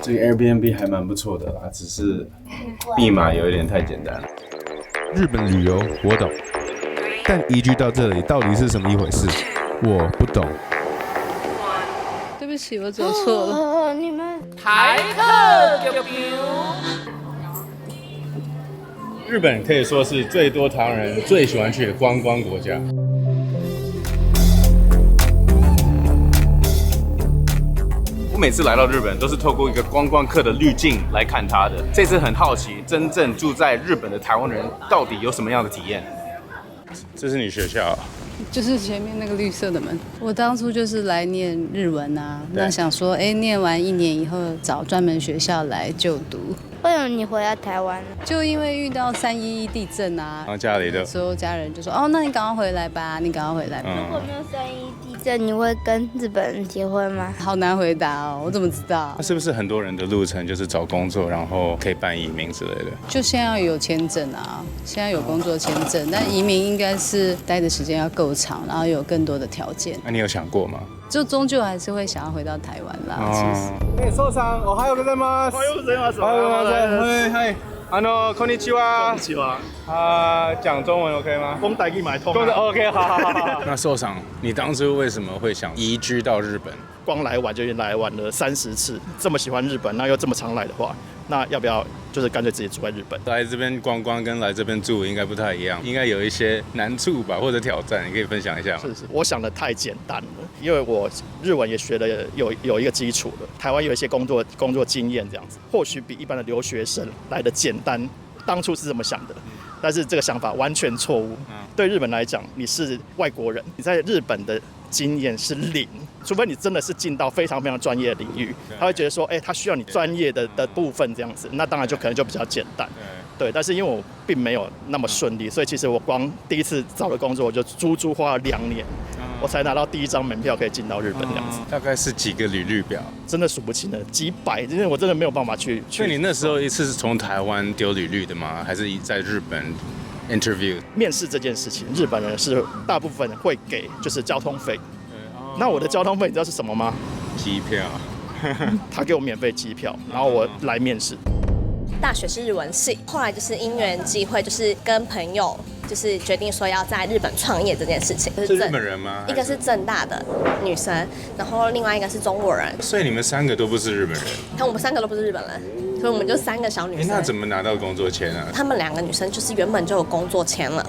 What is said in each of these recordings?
这个 Airbnb 还蛮不错的啦，只是密码有一点太简单了。日本旅游我懂，但移居到这里到底是什么一回事？我不懂。对不起，我走错了。你们台客日本可以说是最多台湾人最喜欢去的观光国家。我每次来到日本都是透过一个观光客的滤镜来看它的。这次很好奇，真正住在日本的台湾人到底有什么样的体验？这是你学校？就是前面那个绿色的门。我当初就是来念日文啊，那想说，念完1年以后找专门学校来就读。为什么你回来台湾？就因为遇到311地震啊，然后家里的所有家人就说，那你赶快回来吧，你赶快回来吧。如果没有311地震，你会跟日本人结婚吗？好难回答哦，我怎么知道那？是不是很多人的路程就是找工作，然后可以办移民之类的？就现在有签证啊，现在有工作签证，但移民应该是待的时间要够长，然后有更多的条件。那你有想过吗？就终究还是会想要回到台湾啦。其实。受伤，おはようございます。おはようございます。おはようございます。はい。こんにちは。こんにちは。讲中文 OK 吗？讲台语买通。OK， 好。那受伤，你当初为什么会想移居到日本？光来玩就已经来玩了30次，这么喜欢日本，那又这么常来的话，那要不要就是干脆自己住在日本？来这边观光跟来这边住应该不太一样，应该有一些难处吧，或者挑战，你可以分享一下吗？是，我想的太简单了，因为我日文也学了有一个基础了，台湾有一些工作经验这样子，或许比一般的留学生来的简单。当初是这么想的，但是这个想法完全错误。对日本来讲，你是外国人，你在日本的经验是0，除非你真的是进到非常非常专业的领域，他会觉得说，他需要你专业的部分这样子，那当然就可能就比较简单。对，但是因为我并没有那么顺利，所以其实我光第一次找的工作，我就足足花了2年，我才拿到第1张门票可以进到日本这样子。大概是几个履历表？真的数不清了，几百，因为我真的没有办法去。所以你那时候一次是从台湾丢履历的吗？还是在日本 interview？ 面试这件事情，日本人是大部分会给就是交通费。那我的交通费你知道是什么吗？机票。他给我免费机票，然后我来面试。大学是日文系，后来就是因缘际会，就是跟朋友就是决定说要在日本创业这件事情。是日本人吗？一个是政大的女生，然后另外一个是中国人。所以你们3个都不是日本人？看我们3个都不是日本人，所以我们就3个小女生。那怎么拿到工作签啊？她们2个女生就是原本就有工作签了。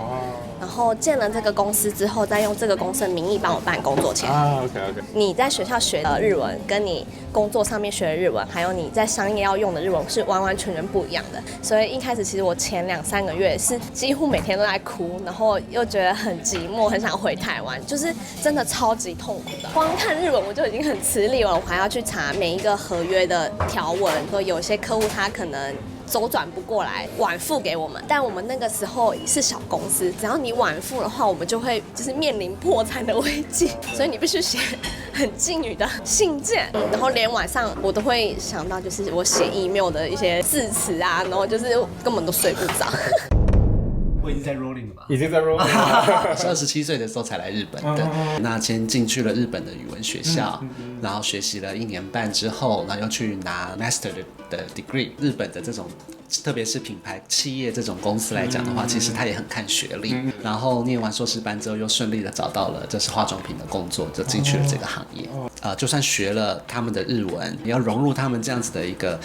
然后建了这个公司之后，再用这个公司的名义帮我办工作签。OK。你在学校学的日文，跟你工作上面学的日文，还有你在商业要用的日文是完完全全不一样的。所以一开始其实我前2-3个月是几乎每天都在哭，然后又觉得很寂寞，很想回台湾，就是真的超级痛苦的。光看日文我就已经很吃力了，我还要去查每一个合约的条文，说有些客户他可能周转不过来，晚付给我们。但我们那个时候是小公司，只要你晚付的话，我们就会就是面临破产的危机。所以你必须写很敬语的信件，然后连晚上我都会想到就是我写 email 的一些字词啊，然后就是根本都睡不着。我已经在 rolling 了吧？已经在 rolling 了。是27岁的时候才来日本的。那先进去了日本的语文学校，然后学习了1年半之后，然后又去拿 master 的 degree。日本的这种，特别是品牌企业这种公司来讲的话，其实他也很看学历。然后念完硕士班之后，又顺利的找到了就是化妆品的工作，就进去了这个行业。就算学了他们的日文，你要融入他们这样子的一个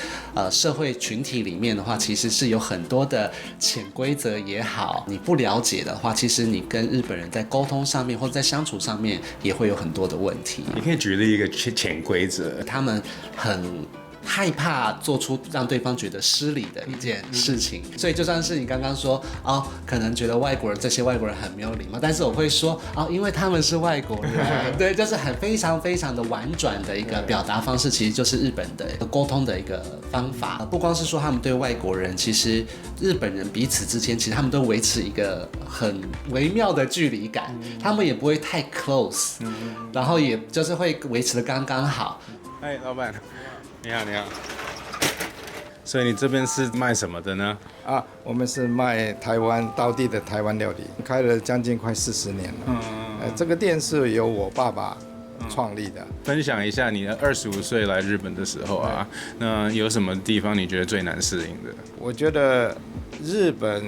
社会群体里面的话，其实是有很多的潜规则也好，你不了解的话，其实你跟日本人在沟通上面或者在相处上面也会有很多的问题。你可以举例一个潜规则。他们很害怕做出让对方觉得失礼的一件事情，所以就算是你刚刚说可能觉得这些外国人很没有礼貌，但是我会说因为他们是外国人，对，就是很非常非常的婉转的一个表达方式，其实就是日本的沟通的一个方法。不光是说他们对外国人，其实日本人彼此之间，其实他们都维持一个很微妙的距离感，他们也不会太 close，然后也就是会维持的刚刚好。老板。你好。所以你这边是卖什么的呢？我们是卖台湾道地的台湾料理，开了将近快40年了。这个店是由我爸爸创立的。分享一下你的25岁来日本的时候啊，那有什么地方你觉得最难适应的？我觉得日本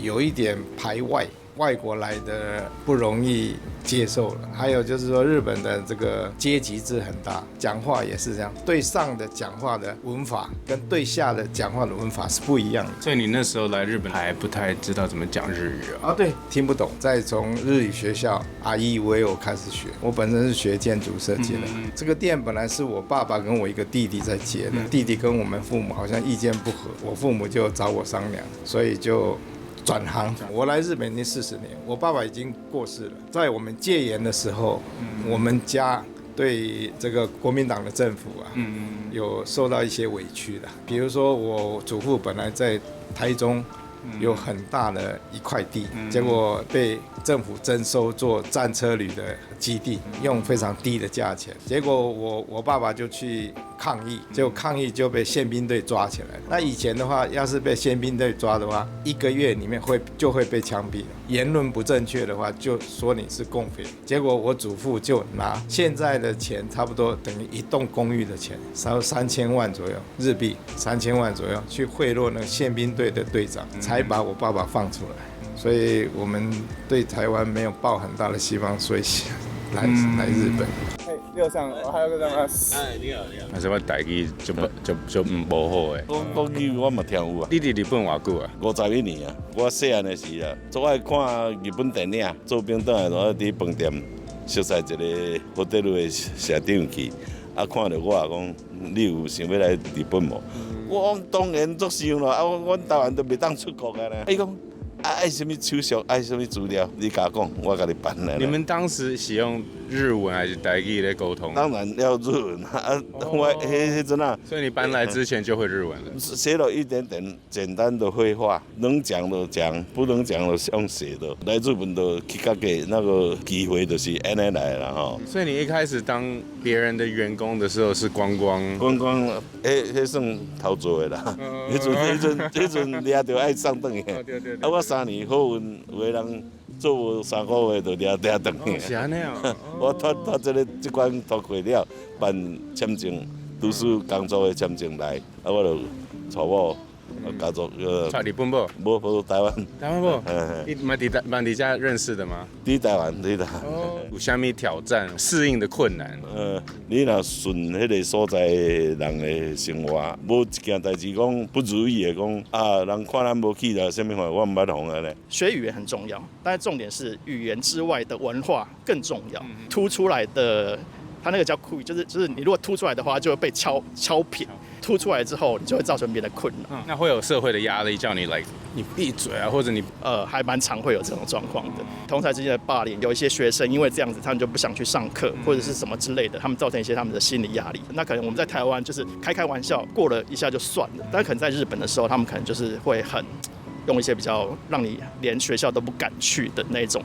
有一点排外，外国来的不容易接受了。还有就是说，日本的这个阶级制很大，讲话也是这样，对上的讲话的文法跟对下的讲话的文法是不一样的。所以你那时候来日本还不太知道怎么讲日语啊？对，听不懂，再从日语学校阿伊维我开始学。我本身是学建筑设计的，这个店本来是我爸爸跟我一个弟弟在接的，弟弟跟我们父母好像意见不合，我父母就找我商量，所以就转行。我来日本已经40年，我爸爸已经过世了。在我们戒严的时候，我们家对这个国民党的政府啊，有受到一些委屈的。比如说，我祖父本来在台中有很大的一块地，结果被政府征收做战车旅的基地，用非常低的价钱。结果我爸爸就去抗议，结果抗议就被宪兵队抓起来了。那以前的话，要是被宪兵队抓的话，1个月里面就会被枪毙了。言论不正确的话，就说你是共匪。结果我祖父就拿现在的钱，差不多等于一栋公寓的钱，差不多3000万左右日币，3000万左右去贿赂那个宪兵队的队长，才把我爸爸放出来。所以我们对台湾没有抱很大的希望，所以来日本。六上，我还有个什么？你好。还是我台语就无好诶。讲语我嘛听有啊。你伫日本偌久啊？51年啊。我细汉的时啊，最爱看日本电影，做兵倒来，我伫饭店熟悉一个ホテル的社长去，啊，看到我讲，你有想要来日本无？我讲当然足想咯，啊，阮台湾都袂当出国啊呢。伊讲。爱什么手续，爱什么资料，你甲我讲，我甲你办来。你们当时使用日文还是台语来沟通？当然要日文啊，我迄阵啊。所以你搬来之前就会日文了？写了一点点简单的绘画，能讲就讲，不能讲就用写的。来日本的去甲个那个机会就是安尼来啦吼。所以你一开始当别人的员工的时候是观光，迄算偷做的啦。迄阵掠着爱上顿去。啊，我3年好运，有个人做3个月就掠顿去。是安尼哦。我拖这款拖过了，办签证、读书、工作的签证来，啊，我就带我家族在日本无？无台湾。台湾无？你嘛伫底下认识的吗？伫台湾。有啥物挑战、适应的困难？你若顺迄个所在人的生活，无一件代志讲不如意的讲啊，人看咱无去啦，什么话我唔捌讲安尼。学语言很重要，但是重点是语言之外的文化更重要。突出来的，它那个叫酷，就是你如果突出来的话，就会被敲扁。突出来之后，你就会造成别人的困扰。那会有社会的压力，叫你来你闭嘴啊，或者你还蛮常会有这种状况的。同侪之间的霸凌，有一些学生因为这样子，他们就不想去上课，或者是什么之类的，他们造成一些他们的心理压力。那可能我们在台湾就是开玩笑，过了一下就算了，但可能在日本的时候，他们可能就是会很用一些比较让你连学校都不敢去的那种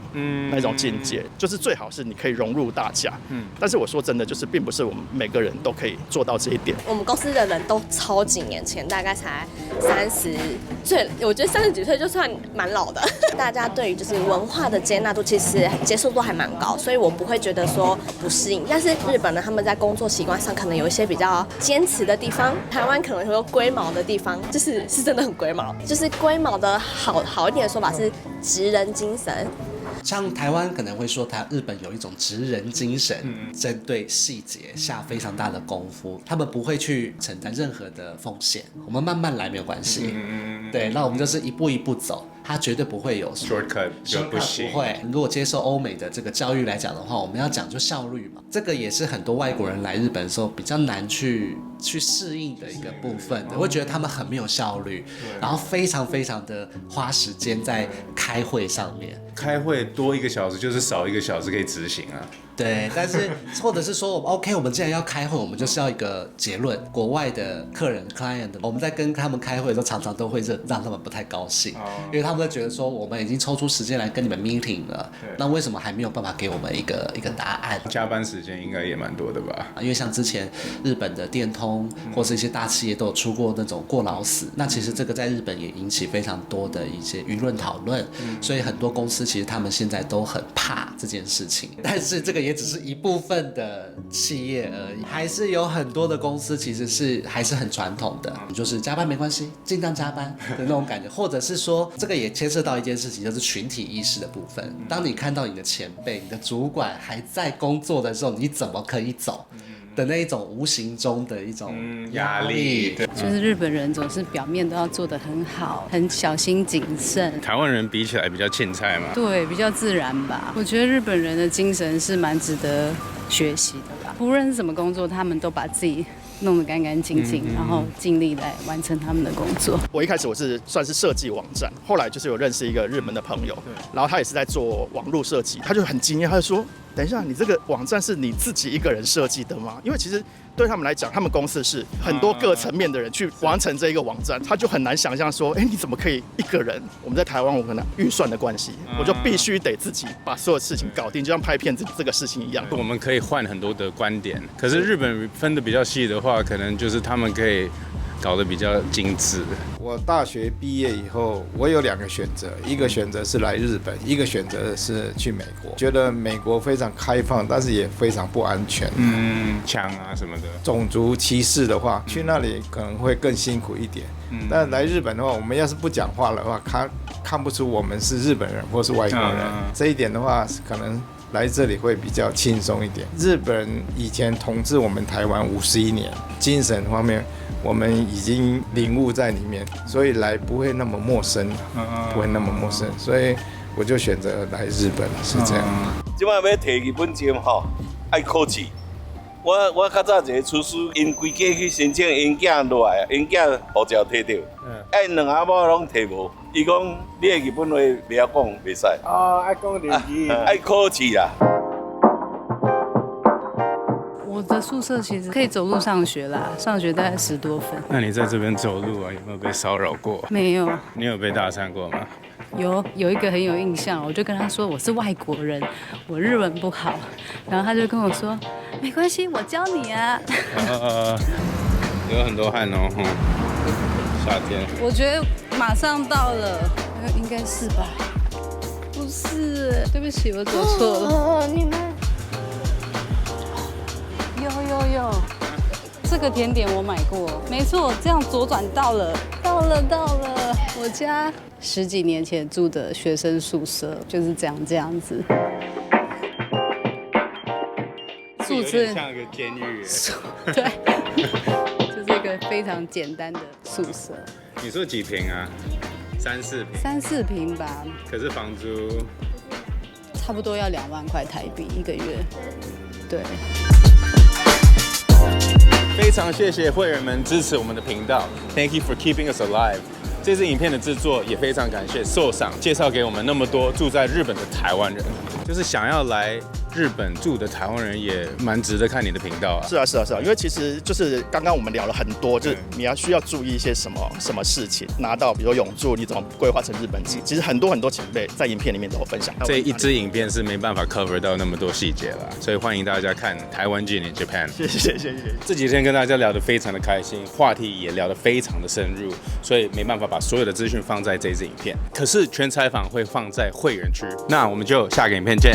境界，就是最好是你可以融入大家。但是我说真的，就是并不是我们每个人都可以做到这一点。我们公司的人都超几年前，大概才30岁，我觉得30几岁就算蛮老的。大家对于就是文化的接纳度，其实接受度还蛮高，所以我不会觉得说不适应。但是日本呢，他们在工作习惯上可能有一些比较坚持的地方，台湾可能有龟毛的地方，是真的很龟毛，就是龟毛的好一点的说法是职人精神。像台湾可能会说日本有一种职人精神，针对细节下非常大的功夫，他们不会去承担任何的风险，我们慢慢来没有关系。对，那我们就是一步一步走，他绝对不会有 shortcut 就不行。不会，如果接受欧美的这个教育来讲的话，我们要讲究效率嘛，这个也是很多外国人来日本的时候比较难去适应的一个部分，我会觉得他们很没有效率，然后非常非常的花时间在开会上面。开会多1个小时就是少1个小时可以执行啊。对，但是或者是说，OK， 我们既然要开会，我们就是要一个结论。国外的客人 client， 我们在跟他们开会的时候，常常都会让他们不太高兴，因为他们会觉得说，我们已经抽出时间来跟你们 meeting 了，那为什么还没有办法给我们一个答案？加班时间应该也蛮多的吧？因为像之前日本的电通或是一些大企业都有出过那种过劳死，那其实这个在日本也引起非常多的一些舆论讨论，所以很多公司司其实他们现在都很怕这件事情，但是这个也只是一部分的企业而已，还是有很多的公司其实还是很传统的，就是加班没关系，尽量加班的那种感觉，或者是说这个也牵涉到一件事情，就是群体意识的部分。当你看到你的前辈、你的主管还在工作的时候，你怎么可以走？的那一种无形中的一种压力，就是日本人总是表面都要做得很好，很小心谨慎。台湾人比起来比较欠菜嘛，对，比较自然吧。我觉得日本人的精神是蛮值得学习的啦。不论是什么工作，他们都把自己弄得干干净净，然后尽力来完成他们的工作。我一开始我是算是设计网站，后来就是有认识一个日本的朋友，然后他也是在做网络设计，他就很惊讶，他就说：“等一下，你这个网站是你自己一个人设计的吗？”因为其实对他们来讲，他们公司是很多各层面的人去完成这一个网站，他就很难想象说，你怎么可以一个人？我们在台湾，我可能预算的关系，我就必须得自己把所有事情搞定，就像拍片子这个事情一样。我们可以换很多的观点，可是日本分得比较细的话，可能就是他们可以搞得比较精致。我大学毕业以后，我有2个选择，一个选择是来日本，一个选择是去美国。觉得美国非常开放，但是也非常不安全。枪啊什么的。种族歧视的话，去那里可能会更辛苦一点。但来日本的话，我们要是不讲话的话，看不出我们是日本人或是外国人。这一点的话，可能来这里会比较轻松一点。日本人以前统治我们台湾51年，精神方面我们已经领悟在里面，所以来不会那么陌生，不会那么陌生，所以我就选择来日本，是这样。即摆要摕日本签吼，爱考试。我较早一个厨师，因规家去申請因囝落來，因囝護照摕到，2阿某攏摕無。伊講你的日本話袂曉講，袂使。愛講日語，愛考試啦。我的宿舍其实可以走路上学啦，上学大概10多分。那你在这边走路啊，有没有被骚扰过？没有。你有被搭讪过吗？有一个很有印象，我就跟他说我是外国人，我日文不好，然后他就跟我说没关系，我教你啊。有很多汗哦，夏天。我觉得马上到了，应该是吧？不是，对不起，我走错了。你们有，这个甜点我买过，没错，这样左转到了，我家10几年前住的学生宿舍就是这样子。宿舍像一个监狱，对，就是一个非常简单的宿舍。你说几坪啊？3、4坪。3、4坪吧。可是房租差不多要2万块台币1个月。对。非常谢谢会员们支持我们的频道 ，Thank you for keeping us alive。这支影片的制作也非常感谢受赏介绍给我们那么多住在日本的台湾人，就是想要来日本住的台湾人也蛮值得看你的频道啊。是啊，因为其实就是刚刚我们聊了很多，就是你要需要注意一些什么事情，拿到比如说永住你怎么规划成日本籍，其实很多前辈在影片里面都有分享。这一支影片是没办法 cover 到那么多细节了，所以欢迎大家看台湾Gin in Japan。谢谢。这几天跟大家聊得非常的开心，话题也聊得非常的深入，所以没办法把所有的资讯放在这支影片，可是全采访会放在会员区。那我们就下个影片见。